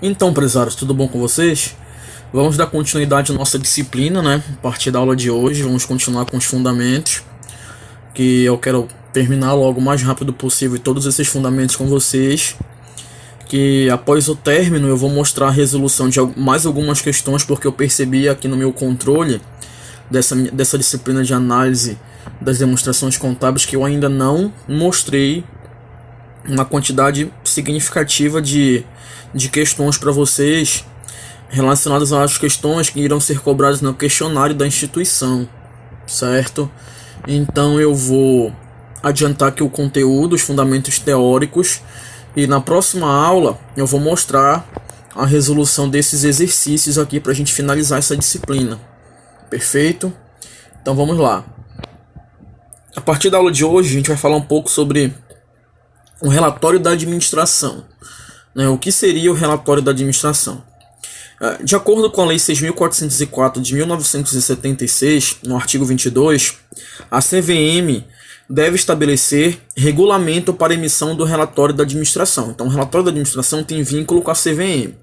Então, empresários, tudo bom com vocês? Vamos dar continuidade à nossa disciplina, né? A partir da aula de hoje, vamos continuar com os fundamentos, que eu quero terminar logo o mais rápido possível todos esses fundamentos com vocês, que após o término eu vou mostrar a resolução de mais algumas questões, porque eu percebi aqui no meu controle dessa disciplina de análise das demonstrações contábeis que eu ainda não mostrei uma quantidade significativa de questões para vocês relacionadas às questões que irão ser cobradas no questionário da instituição, certo? Então eu vou adiantar aqui o conteúdo, os fundamentos teóricos, e na próxima aula eu vou mostrar a resolução desses exercícios aqui para a gente finalizar essa disciplina. Perfeito? Então vamos lá. A partir da aula de hoje a gente vai falar um pouco sobre o relatório da administração. O que seria o relatório da administração? De acordo com a Lei 6.404 de 1976, no artigo 22, a CVM deve estabelecer regulamento para emissão do relatório da administração. Então, o relatório da administração tem vínculo com a CVM.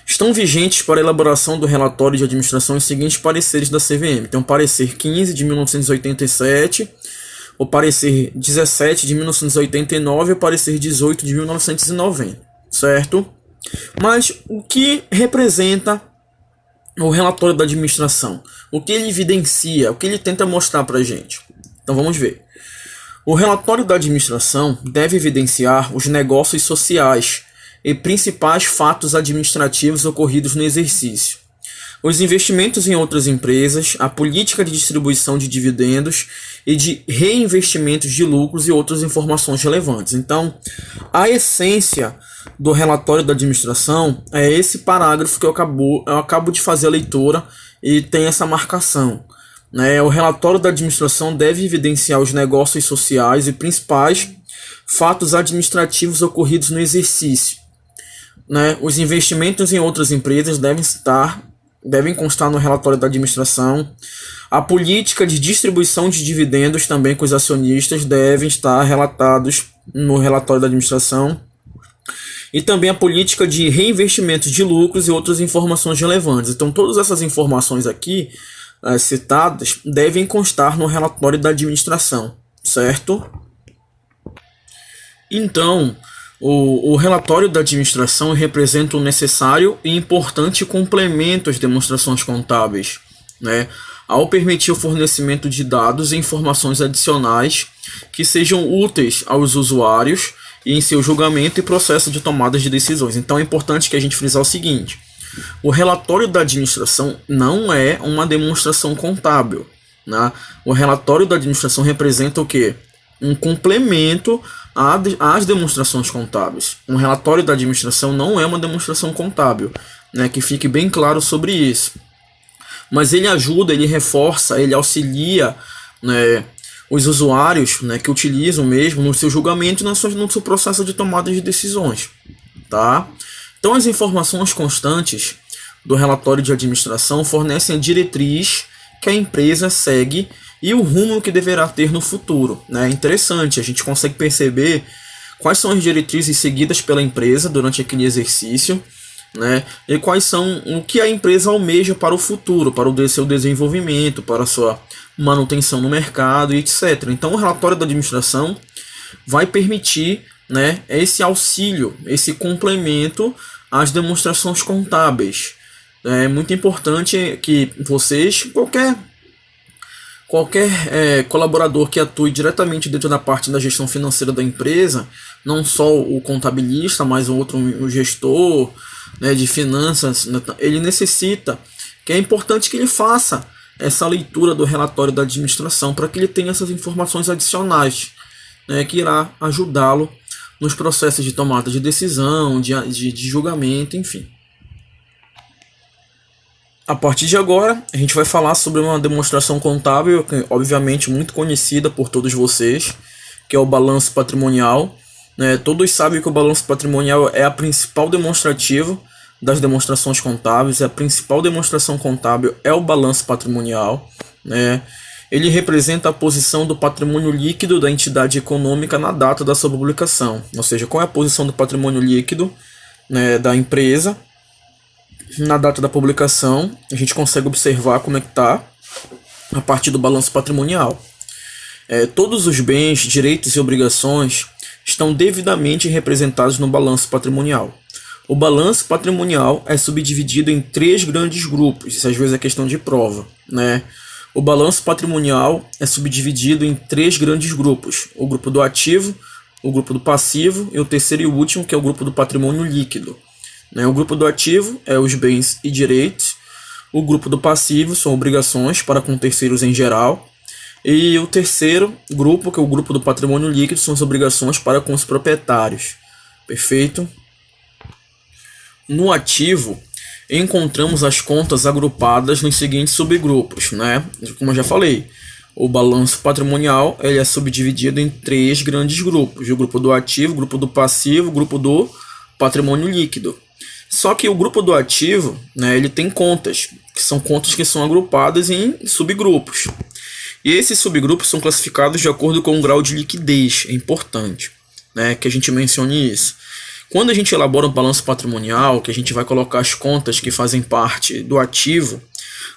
Estão vigentes para a elaboração do relatório de administração os seguintes pareceres da CVM. Tem o parecer 15 de 1987, o parecer 17 de 1989 e o parecer 18 de 1990, certo? Mas o que representa o relatório da administração? O que ele evidencia? O que ele tenta mostrar para a gente? Então vamos ver. O relatório da administração deve evidenciar os negócios sociais e principais fatos administrativos ocorridos no exercício, os investimentos em outras empresas, a política de distribuição de dividendos e de reinvestimentos de lucros e outras informações relevantes. Então, a essência do relatório da administração é esse parágrafo que eu acabo de fazer a leitura e tem essa marcação. O relatório da administração deve evidenciar os negócios sociais e principais fatos administrativos ocorridos no exercício. Os investimentos em outras empresas devem constar no relatório da administração. A política de distribuição de dividendos também com os acionistas devem estar relatados no relatório da administração. E também a política de reinvestimento de lucros e outras informações relevantes. Então, todas essas informações aqui citadas devem constar no relatório da administração, certo? Então, o relatório da administração representa um necessário e importante complemento às demonstrações contábeis, ao permitir o fornecimento de dados e informações adicionais que sejam úteis aos usuários e em seu julgamento e processo de tomada de decisões. Então é importante que a gente frisar o seguinte: o relatório da administração não é uma demonstração contábil. O relatório da administração representa o quê? Um complemento às demonstrações contábeis. Um relatório da administração não é uma demonstração contábil, que fique bem claro sobre isso. Mas ele ajuda, ele reforça, ele auxilia os usuários que utilizam mesmo no seu julgamento e no seu processo de tomada de decisões. Tá? Então as informações constantes do relatório de administração fornecem a diretriz que a empresa segue e o rumo que deverá ter no futuro. É interessante, a gente consegue perceber quais são as diretrizes seguidas pela empresa durante aquele exercício, e quais são o que a empresa almeja para o futuro, para o seu desenvolvimento, para a sua manutenção no mercado, etc. Então o relatório da administração vai permitir esse auxílio, esse complemento às demonstrações contábeis. É muito importante que vocês, qualquer colaborador que atue diretamente dentro da parte da gestão financeira da empresa, não só o contabilista, mas o gestor de finanças, ele necessita, que é importante que ele faça essa leitura do relatório da administração para que ele tenha essas informações adicionais, que irá ajudá-lo nos processos de tomada de decisão, de julgamento, enfim. A partir de agora, a gente vai falar sobre uma demonstração contábil, que obviamente muito conhecida por todos vocês, que é o balanço patrimonial. Todos sabem que o balanço patrimonial é a principal demonstrativa das demonstrações contábeis, a principal demonstração contábil é o balanço patrimonial. Ele representa a posição do patrimônio líquido da entidade econômica na data da sua publicação, ou seja, qual é a posição do patrimônio líquido né, da empresa. Na data da publicação, a gente consegue observar como é que está a partir do balanço patrimonial. Todos os bens, direitos e obrigações estão devidamente representados no balanço patrimonial. O balanço patrimonial é subdividido em 3 grandes grupos, isso às vezes é questão de prova, né? O balanço patrimonial é subdividido em 3 grandes grupos: o grupo do ativo, o grupo do passivo e o terceiro e o último, que é o grupo do patrimônio líquido. O grupo do ativo é os bens e direitos, o grupo do passivo são obrigações para com terceiros em geral, e o terceiro grupo, que é o grupo do patrimônio líquido, são as obrigações para com os proprietários. Perfeito? No ativo, encontramos as contas agrupadas nos seguintes subgrupos, né? Como eu já falei, o balanço patrimonial ele é subdividido em 3 grandes grupos: o grupo do ativo, o grupo do passivo, o grupo do patrimônio líquido. Só que o grupo do ativo, né, ele tem contas, que são agrupadas em subgrupos. E esses subgrupos são classificados de acordo com o grau de liquidez. É importante, né, que a gente mencione isso. Quando a gente elabora um balanço patrimonial, que a gente vai colocar as contas que fazem parte do ativo,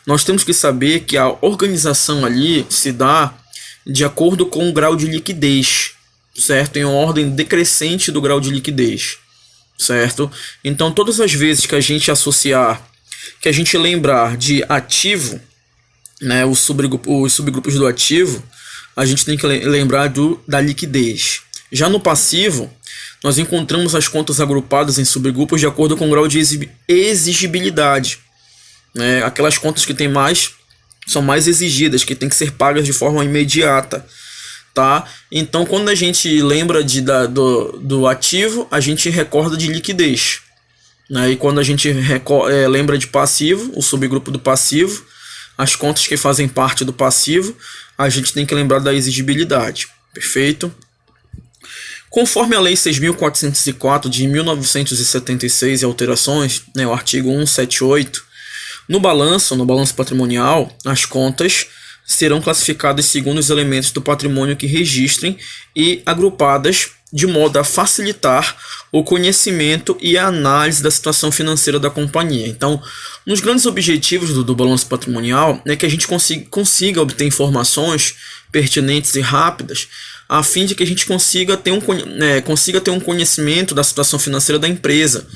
nós temos que saber que a organização ali se dá de acordo com o grau de liquidez, certo? Em ordem decrescente do grau de liquidez, certo? Então, todas as vezes que a gente lembrar de ativo, né, os subgrupos do ativo, a gente tem que lembrar da liquidez. Já no passivo, nós encontramos as contas agrupadas em subgrupos de acordo com o grau de exigibilidade. Aquelas contas que são mais exigidas, que têm que ser pagas de forma imediata. Tá? Então, quando a gente lembra do ativo, a gente recorda de liquidez. E quando a gente lembra de passivo, o subgrupo do passivo, as contas que fazem parte do passivo, a gente tem que lembrar da exigibilidade. Perfeito? Conforme a Lei 6.404 de 1976 e alterações, o artigo 178, no balanço patrimonial, as contas serão classificadas segundo os elementos do patrimônio que registrem e agrupadas de modo a facilitar o conhecimento e a análise da situação financeira da companhia. Então, um dos grandes objetivos do balanço patrimonial é que a gente consiga obter informações pertinentes e rápidas, a fim de que a gente consiga ter um conhecimento da situação financeira da empresa,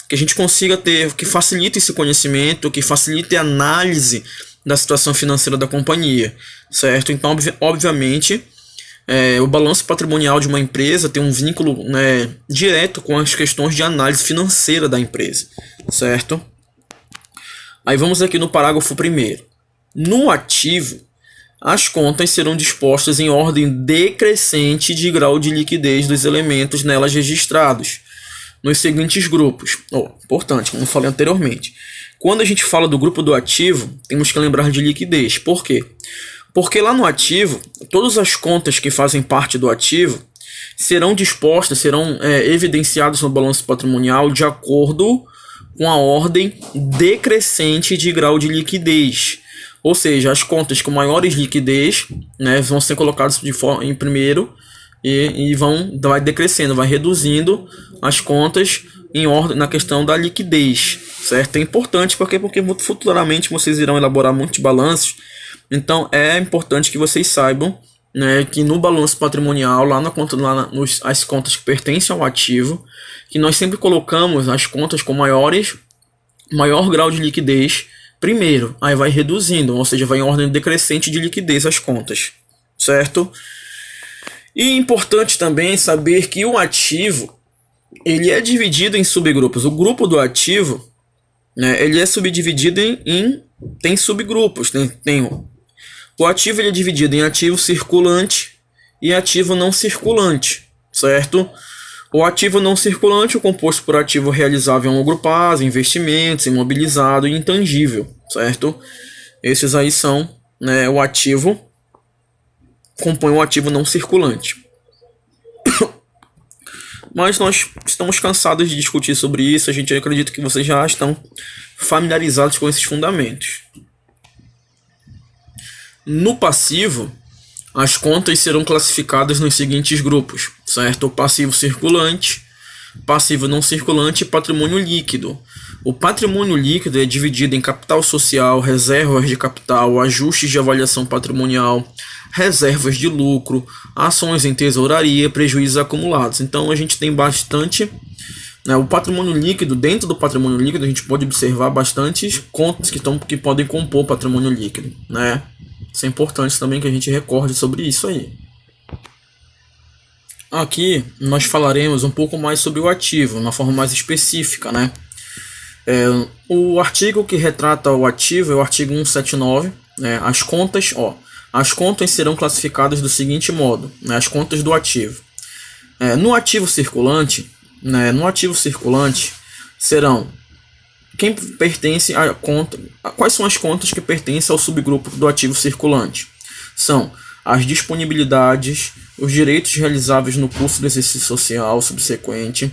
que a gente consiga que facilite esse conhecimento, que facilite a análise da situação financeira da companhia, certo? Então, obviamente, o balanço patrimonial de uma empresa tem um vínculo, direto com as questões de análise financeira da empresa, certo? Aí vamos aqui no parágrafo 1º. No ativo, as contas serão dispostas em ordem decrescente de grau de liquidez dos elementos nelas registrados, nos seguintes grupos. Importante, como eu falei anteriormente. Quando a gente fala do grupo do ativo, temos que lembrar de liquidez. Por quê? Porque lá no ativo, todas as contas que fazem parte do ativo serão dispostas, serão evidenciadas no balanço patrimonial de acordo com a ordem decrescente de grau de liquidez. Ou seja, as contas com maiores liquidez, vão ser colocadas em primeiro e vai decrescendo, vai reduzindo as contas em ordem na questão da liquidez, certo? É importante porque futuramente vocês irão elaborar muitos balanços, então é importante que vocês saibam, que no balanço patrimonial, as contas que pertencem ao ativo, que nós sempre colocamos as contas com maior grau de liquidez primeiro, aí vai reduzindo, ou seja, vai em ordem decrescente de liquidez as contas, certo? E é importante também saber que o ativo, ele é dividido em subgrupos. O grupo do ativo, ele é subdividido tem subgrupos. O ativo ele é dividido em ativo circulante e ativo não circulante, certo? O ativo não circulante é composto por ativo realizável em longo prazo, investimentos, imobilizado e intangível, certo? Esses aí são, o ativo, compõe o ativo não circulante. Mas nós estamos cansados de discutir sobre isso, a gente acredita que vocês já estão familiarizados com esses fundamentos. No passivo, as contas serão classificadas nos seguintes grupos, certo? O passivo circulante, passivo não circulante e patrimônio líquido. O patrimônio líquido é dividido em capital social, reservas de capital, ajustes de avaliação patrimonial, reservas de lucro, ações em tesouraria, prejuízos acumulados. Então a gente tem bastante, né, o patrimônio líquido. Dentro do patrimônio líquido a gente pode observar bastantes contas que podem compor o patrimônio líquido, né? Isso é importante também que a gente recorde sobre isso aí. Aqui nós falaremos um pouco mais sobre o ativo, de uma forma mais específica, né? O artigo que retrata o ativo é o artigo 179, né? As contas serão classificadas do seguinte modo, né? As contas do ativo. No ativo circulante, né? No ativo circulante serão quem pertence à conta. Quais são as contas que pertencem ao subgrupo do ativo circulante? São as disponibilidades, os direitos realizáveis no curso do exercício social subsequente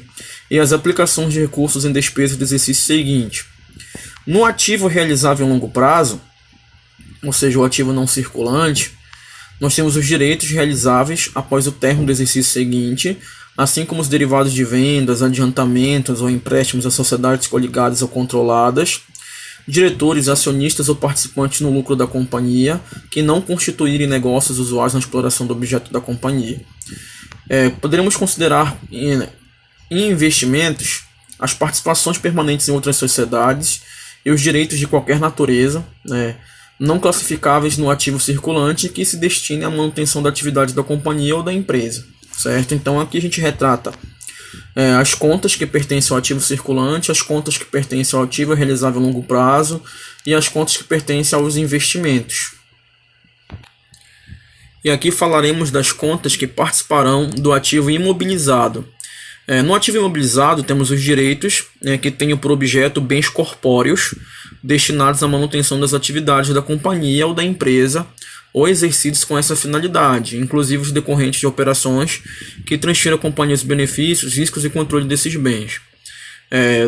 e as aplicações de recursos em despesas do exercício seguinte. No ativo realizável em longo prazo, ou seja, o ativo não circulante, nós temos os direitos realizáveis após o término do exercício seguinte, assim como os derivados de vendas, adiantamentos ou empréstimos a sociedades coligadas ou controladas, diretores, acionistas ou participantes no lucro da companhia que não constituírem negócios usuais na exploração do objeto da companhia. Poderemos considerar em investimentos as participações permanentes em outras sociedades e os direitos de qualquer natureza, né, não classificáveis no ativo circulante que se destinem à manutenção da atividade da companhia ou da empresa, certo? Então aqui a gente retrata as contas que pertencem ao ativo circulante, as contas que pertencem ao ativo realizável a longo prazo e as contas que pertencem aos investimentos. E aqui falaremos das contas que participarão do ativo imobilizado. No ativo imobilizado temos os direitos que tenham por objeto bens corpóreos destinados à manutenção das atividades da companhia ou da empresa ou exercidos com essa finalidade, inclusive os decorrentes de operações que transfiram à companhia os benefícios, riscos e controle desses bens.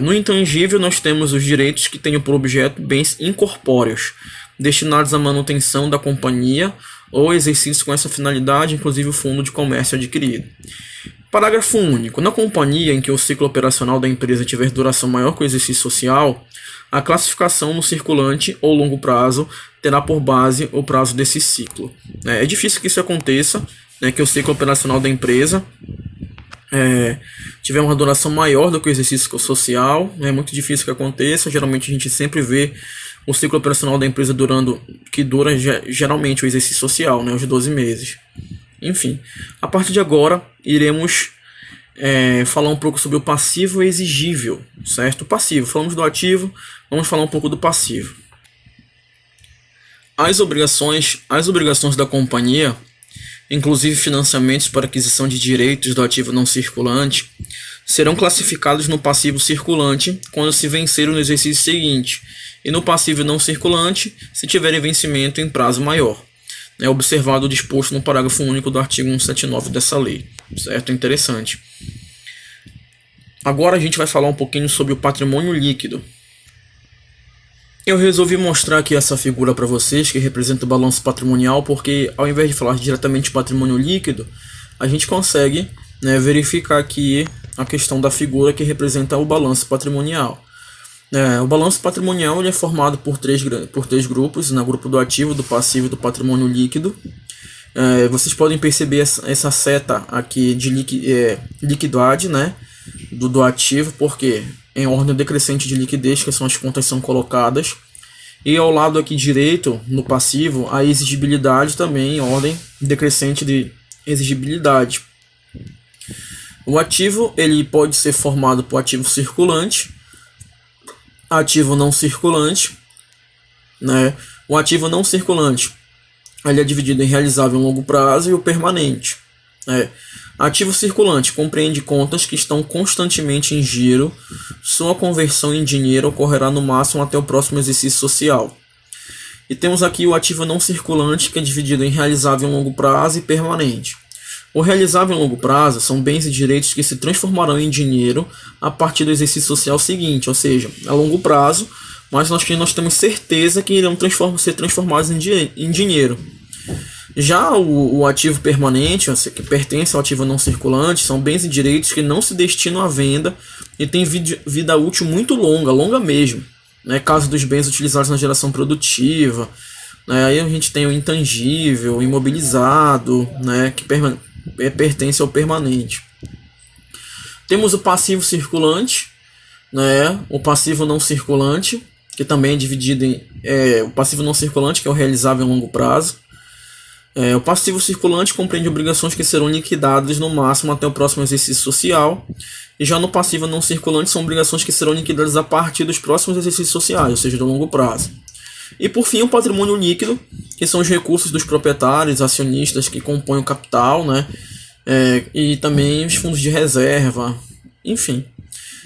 No intangível nós temos os direitos que tenham por objeto bens incorpóreos destinados à manutenção da companhia ou exercícios com essa finalidade, inclusive o fundo de comércio adquirido. Parágrafo único. Na companhia em que o ciclo operacional da empresa tiver duração maior que o exercício social, a classificação no circulante ou longo prazo terá por base o prazo desse ciclo. É difícil que isso aconteça, né, que o ciclo operacional da empresa tiver uma duração maior do que o exercício social. É muito difícil que aconteça. Geralmente a gente sempre vê o ciclo operacional da empresa que dura geralmente o exercício social, né, os 12 meses. Enfim, a partir de agora iremos falar um pouco sobre o passivo exigível, certo? O passivo, falamos do ativo, vamos falar um pouco do passivo. As obrigações da companhia, inclusive financiamentos para aquisição de direitos do ativo não circulante, serão classificados no passivo circulante quando se venceram no exercício seguinte, e no passivo não circulante se tiverem vencimento em prazo maior. Observado o disposto no parágrafo único do artigo 179 dessa lei, certo? Interessante. Agora a gente vai falar um pouquinho sobre o patrimônio líquido. Eu resolvi mostrar aqui essa figura para vocês que representa o balanço patrimonial, porque ao invés de falar diretamente de patrimônio líquido, a gente consegue, verificar aqui a questão da figura que representa o balanço patrimonial. O balanço patrimonial ele é formado por três grupos, no grupo do ativo, do passivo e do patrimônio líquido. Vocês podem perceber essa seta aqui de liquidez, né, do ativo, porque em ordem decrescente de liquidez que são as contas são colocadas. E ao lado aqui direito, no passivo, a exigibilidade também em ordem decrescente de exigibilidade. O ativo ele pode ser formado por ativo circulante, ativo não circulante, né? O ativo não circulante ele é dividido em realizável em longo prazo e o permanente. Ativo circulante compreende contas que estão constantemente em giro. Sua conversão em dinheiro ocorrerá no máximo até o próximo exercício social. E temos aqui o ativo não circulante, que é dividido em realizável em longo prazo e permanente. O realizável em longo prazo são bens e direitos que se transformarão em dinheiro a partir do exercício social seguinte, ou seja, a longo prazo, mas nós temos certeza que irão ser transformados em dinheiro. Já o ativo permanente, que pertence ao ativo não circulante, são bens e direitos que não se destinam à venda e têm vida útil muito longa, longa mesmo. Né? Caso dos bens utilizados na geração produtiva, né? Aí a gente tem o intangível, o imobilizado, né? Que pertence ao permanente. Temos o passivo circulante, né? O passivo não circulante, que também é dividido em o passivo não circulante, que é o realizável a longo prazo. O passivo circulante compreende obrigações que serão liquidadas no máximo até o próximo exercício social. E já no passivo não circulante são obrigações que serão liquidadas a partir dos próximos exercícios sociais, ou seja, do longo prazo. E por fim, o patrimônio líquido, que são os recursos dos proprietários, acionistas que compõem o capital, né? E também os fundos de reserva, enfim.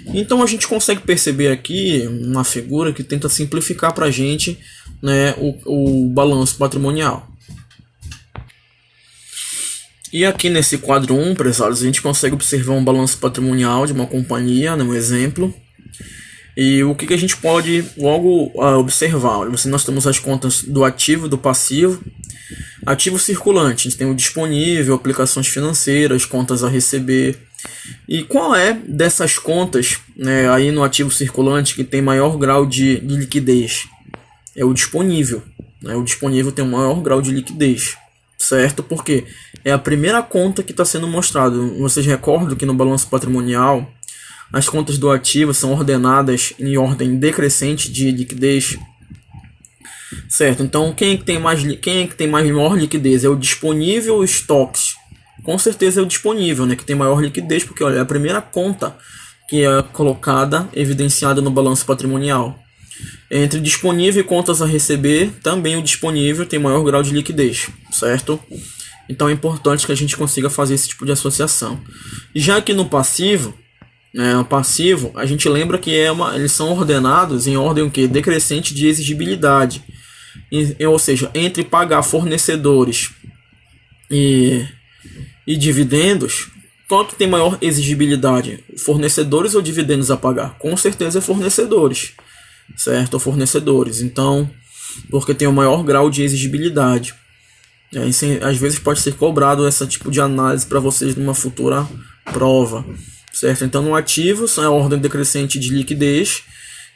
Então a gente consegue perceber aqui uma figura que tenta simplificar para a gente, né, o balanço patrimonial. E aqui nesse quadro 1, empresários, a gente consegue observar um balanço patrimonial de uma companhia, né, um exemplo. E o que a gente pode logo observar? Nós temos as contas do ativo e do passivo. Ativo circulante, a gente tem o disponível, aplicações financeiras, contas a receber. E qual é dessas contas, né, aí no ativo circulante que tem maior grau de liquidez? É o disponível. Né? O disponível tem um maior grau de liquidez. Certo? Porque é a primeira conta que está sendo mostrada. Vocês recordam que no balanço patrimonial as contas do ativo são ordenadas em ordem decrescente de liquidez. Certo? Então quem é que tem maior liquidez? É o disponível ou o estoques? Com certeza é o disponível, né, que tem maior liquidez, porque olha, é a primeira conta que é colocada, evidenciada no balanço patrimonial. Entre disponível e contas a receber, também o disponível tem maior grau de liquidez, certo? Então é importante que a gente consiga fazer esse tipo de associação. Já que no passivo, a gente lembra que eles são ordenados em ordem decrescente de exigibilidade. Ou seja, entre pagar fornecedores e dividendos, qual que tem maior exigibilidade? Fornecedores ou dividendos a pagar? Com certeza é fornecedores. Certo? Ou fornecedores. Então, porque tem o maior grau de exigibilidade. Isso, às vezes pode ser cobrado esse tipo de análise para vocês numa futura prova. Certo? Então, no ativo é a ordem decrescente de liquidez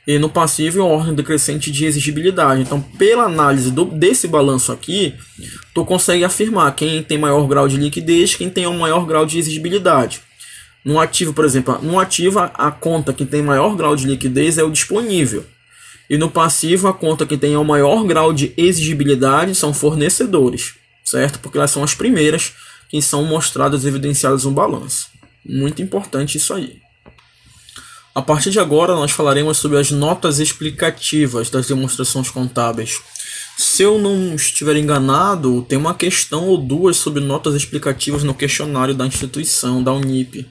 e no passivo é a ordem decrescente de exigibilidade. Então, pela análise desse balanço aqui, tu consegue afirmar quem tem maior grau de liquidez, quem tem um maior grau de exigibilidade. No ativo, por exemplo, a conta que tem maior grau de liquidez é o disponível. E no passivo, a conta que tem o maior grau de exigibilidade são fornecedores, certo? Porque elas são as primeiras que são mostradas e evidenciadas no balanço. Muito importante isso aí. A partir de agora, nós falaremos sobre as notas explicativas das demonstrações contábeis. Se eu não estiver enganado, tem uma questão ou duas sobre notas explicativas no questionário da instituição, da Unip.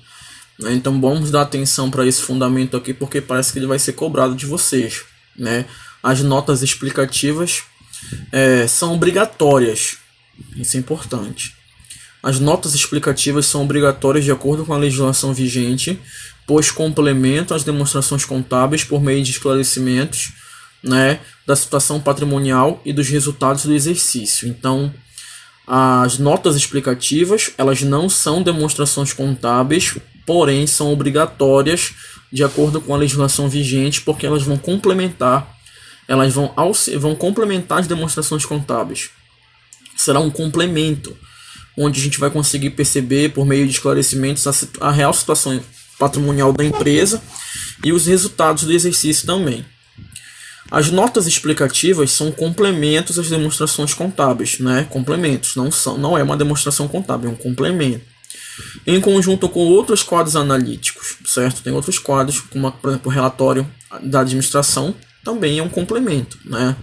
Então vamos dar atenção para esse fundamento aqui, porque parece que ele vai ser cobrado de vocês. Né? As notas explicativas são obrigatórias, isso é importante. As notas explicativas são obrigatórias de acordo com a legislação vigente, pois complementam as demonstrações contábeis por meio de esclarecimentos, né, da situação patrimonial e dos resultados do exercício. Então, as notas explicativas, elas não são demonstrações contábeis, porém são obrigatórias de acordo com a legislação vigente, porque elas vão complementar, vão complementar as demonstrações contábeis. Será um complemento, onde a gente vai conseguir perceber, por meio de esclarecimentos, a real situação patrimonial da empresa e os resultados do exercício também. As notas explicativas são complementos às demonstrações contábeis, né? Complementos, não é uma demonstração contábil, é um complemento. Em conjunto com outros quadros analíticos, certo? Tem outros quadros, como por exemplo o relatório da administração, também é um complemento, né?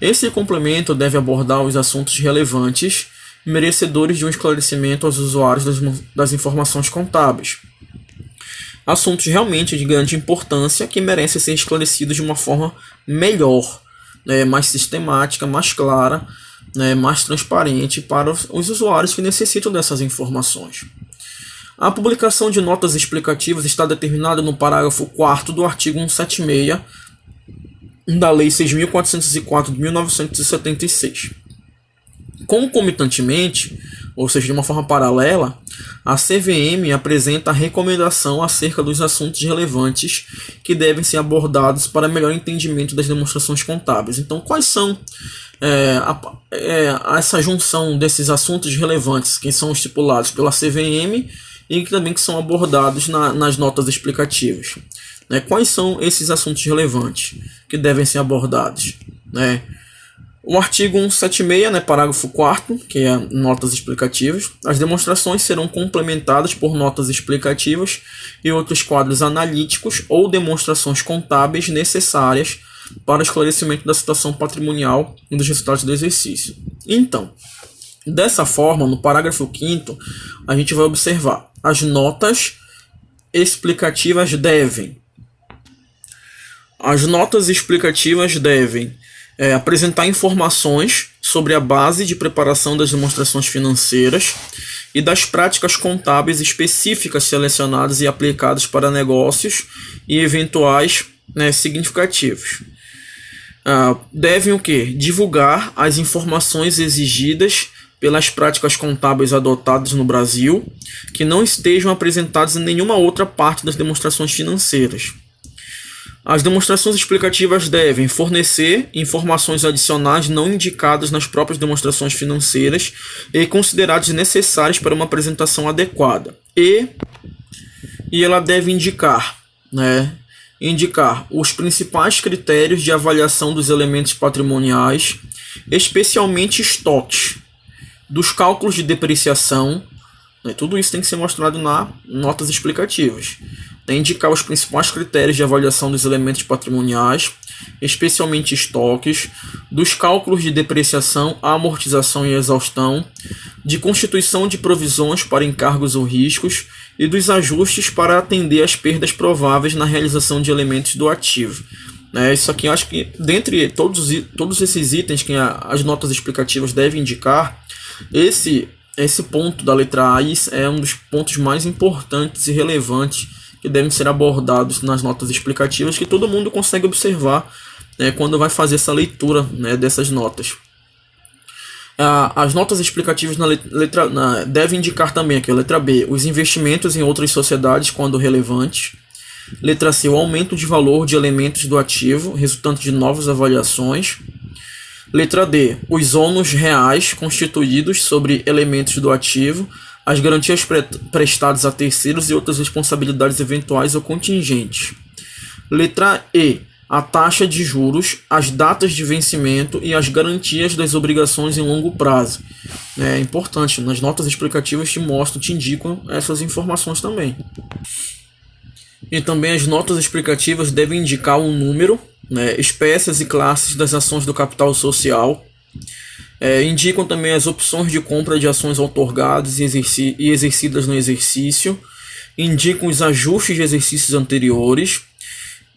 Esse complemento deve abordar os assuntos relevantes, merecedores de um esclarecimento aos usuários das informações contábeis. Assuntos realmente de grande importância que merecem ser esclarecidos de uma forma melhor, né, mais sistemática, mais clara, né, mais transparente para os usuários que necessitam dessas informações. A publicação de notas explicativas está determinada no parágrafo 4º do artigo 176 da Lei 6.404 de 1976. Concomitantemente, ou seja, de uma forma paralela, a CVM apresenta a recomendação acerca dos assuntos relevantes que devem ser abordados para melhor entendimento das demonstrações contábeis. Então, quais são essa junção desses assuntos relevantes que são estipulados pela CVM e que também são abordados nas notas explicativas? Quais são esses assuntos relevantes que devem ser abordados? O artigo 176, parágrafo 4º, que é notas explicativas, as demonstrações serão complementadas por notas explicativas e outros quadros analíticos ou demonstrações contábeis necessárias para o esclarecimento da situação patrimonial e dos resultados do exercício. Então, dessa forma, no parágrafo 5º, a gente vai observar as notas explicativas devem apresentar informações sobre a base de preparação das demonstrações financeiras e das práticas contábeis específicas selecionadas e aplicadas para negócios e eventuais significativos. Devem o quê? Divulgar as informações exigidas pelas práticas contábeis adotadas no Brasil que não estejam apresentadas em nenhuma outra parte das demonstrações financeiras. As demonstrações explicativas devem fornecer informações adicionais não indicadas nas próprias demonstrações financeiras e consideradas necessárias para uma apresentação adequada. E ela deve indicar os principais critérios de avaliação dos elementos patrimoniais, especialmente estoques, dos cálculos de depreciação. Tudo isso tem que ser mostrado nas notas explicativas. Indicar os principais critérios de avaliação dos elementos patrimoniais, especialmente estoques, dos cálculos de depreciação, amortização e exaustão, de constituição de provisões para encargos ou riscos e dos ajustes para atender às perdas prováveis na realização de elementos do ativo. Isso aqui eu acho que, dentre todos esses itens que as notas explicativas devem indicar, esse ponto da letra A é um dos pontos mais importantes e relevantes que devem ser abordados nas notas explicativas, que todo mundo consegue observar quando vai fazer essa leitura dessas notas. As notas explicativas devem indicar também aqui, a letra B, os investimentos em outras sociedades quando relevantes. Letra C, o aumento de valor de elementos do ativo resultante de novas avaliações. Letra D, os ônus reais constituídos sobre elementos do ativo, as garantias prestadas a terceiros e outras responsabilidades eventuais ou contingentes. Letra E, a taxa de juros, as datas de vencimento e as garantias das obrigações em longo prazo. É importante, nas notas explicativas te indicam essas informações também. E também as notas explicativas devem indicar o número, espécies e classes das ações do capital social. Indicam também as opções de compra de ações outorgadas e exercidas no exercício, indicam os ajustes de exercícios anteriores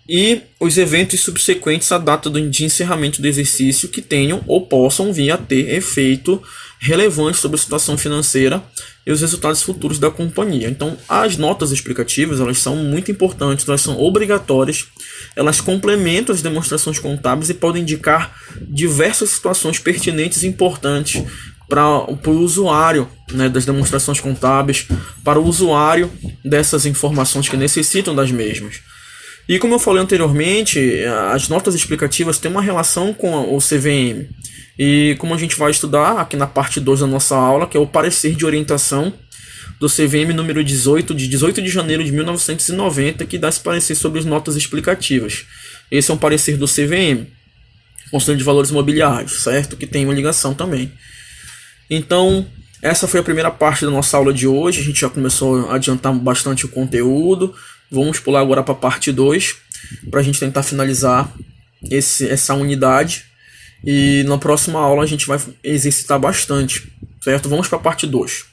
e os eventos subsequentes à data de encerramento do exercício que tenham ou possam vir a ter efeito relevante sobre a situação financeira e os resultados futuros da companhia. Então, as notas explicativas, elas são muito importantes, elas são obrigatórias, elas complementam as demonstrações contábeis e podem indicar diversas situações pertinentes e importantes para o usuário das demonstrações contábeis, para o usuário dessas informações que necessitam das mesmas. E como eu falei anteriormente, as notas explicativas têm uma relação com o CVM. E como a gente vai estudar aqui na parte 2 da nossa aula, que é o parecer de orientação do CVM número 18, de 18 de janeiro de 1990, que dá esse parecer sobre as notas explicativas. Esse é um parecer do CVM, Conselho de Valores Imobiliários, certo? Que tem uma ligação também. Então, essa foi a primeira parte da nossa aula de hoje. A gente já começou a adiantar bastante o conteúdo. Vamos pular agora para a parte 2, para a gente tentar finalizar essa unidade. E na próxima aula a gente vai exercitar bastante, certo? Vamos para a parte 2.